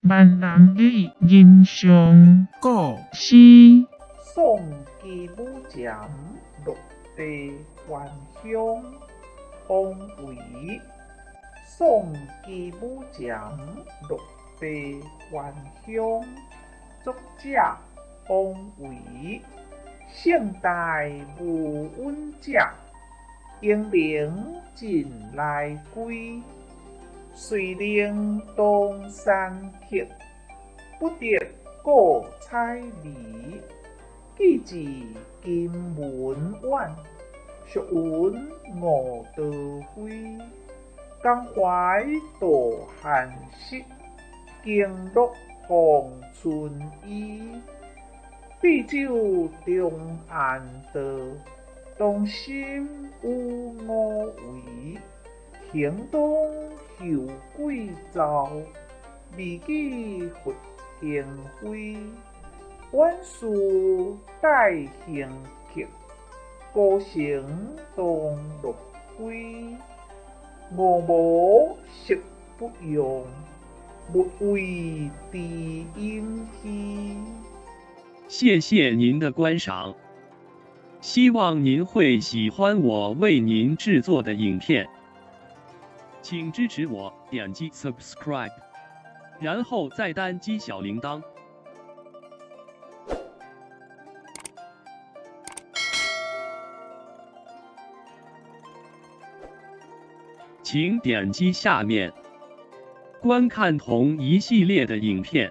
闽南语吟唱古诗，送鸡母前，落地还乡风为。送鸡母前，落地还乡，作者王维。宋代无温者，英灵尽来归。遂令东山客，不得过彩礼。既至金门湾，属闻吴道飞。江淮渡汉室，经落黄春衣。避酒中安道，动心有五味。行东游贵州，未记佛经徽。万事待行客，孤城东落归。我无食不用，勿为知音稀。谢谢您的观赏，希望您会喜欢我为您制作的影片。请支持我，点击 subscribe， 然后再单击小铃铛。请点击下面观看同一系列的影片。